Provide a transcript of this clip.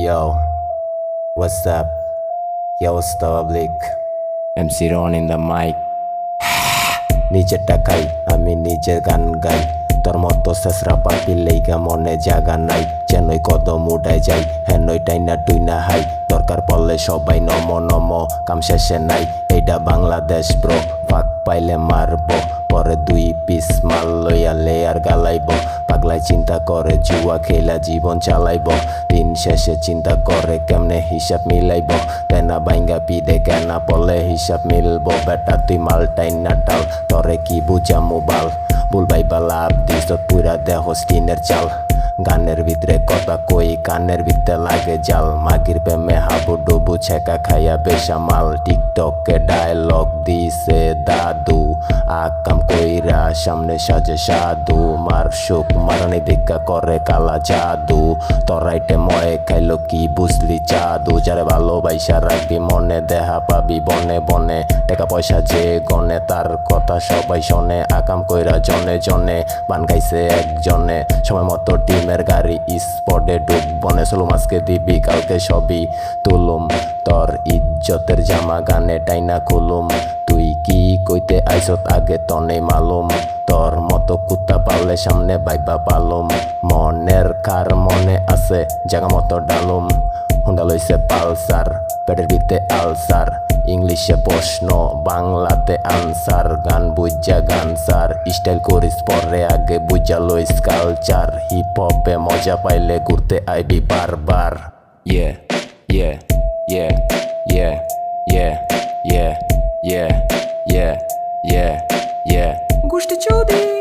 Yo, what's up? কি অবস্থা public? MC Ron in the mic. নিজেরটা খাই, আমি নিজের গান গাই। তোর মতো শেষরা পাপি লেগা মনে জাগা নাই। যেনই কদম উঠাই যাই, হেনই টাইনা টুইনা হাই। দরকার পড়লে সবাই নম নম, কাম শেষে নাই। এইটা বাংলাদেশ ব্রো, ফাঁক পাইলে মারবো। পরে দুই পিস মাল লইয়া লেয়ার গালাইব। পাগলায় চিন্তা করে জুয়া খেলা জীবন চালাইব। দিন শেষে চিন্তা করে কেমনে হিসাব মিলাইব। তেনা বাইঙ্গা পিদে কেনা পলে হিসাব মিলবো। বেটা তুই মাল টাইনা টাল, তরে কি বুঝা মোবাইল। বুলবাই বালা দিস পুরা দেহ স্কিনের চাল। গানের ভিতরে কথা কই, কানের ভিতরে লাগে জাল। মাগির প্রেমে হাবু ডুবু ছেকা খাইয়া বেসামাল। টিকটকে ডায়লগ দিছে দাদু, আকাম কইরা সামনে সাজে সাধু। মার সুখ মারানি ভিক্ষা করে কালা জাদু। তরাইটে ময়ে খাইলো কি বুঝলি জাদু। যারে ভালোবাসা রাখবি মনে, দেহা পাবি বনে বনে। টাকা পয়সা যে গনে, তার কথা সবাই শোনে। আকাম কইরা জনে জনে, বান গাইছে একজনে। সময় মতো টিমের গাড়ি স্পটে ডুববনে। চলুম আজকে দিবি কালকে সবই তুলুম। তোর ইজ্জতের জামা গানে টাইনা খুলুম। তুই কি কইতে আইসত আগে তনে মালুম। তোর মতো কুত্তা পাললে সামনে বাইবা পালুম। মনের কার মনে আছে জাগা মতো ডালুম। হুন্ডা লইছে পালসার, পেটের ভিতরে আলসার। ইংলিশে প্রশ্ন, বাংলাতে আনসার। গান বুঝা গান সার, স্টাইল করিস পরে আগে বুঝা লইস কালচার। হিপ হপে মজা পাইলে ঘুরতে আইবি বারবার। Yeah, yeah, yeah, yeah, yeah, yeah, yeah, yeah, yeah, yeah. Gusti Chudi.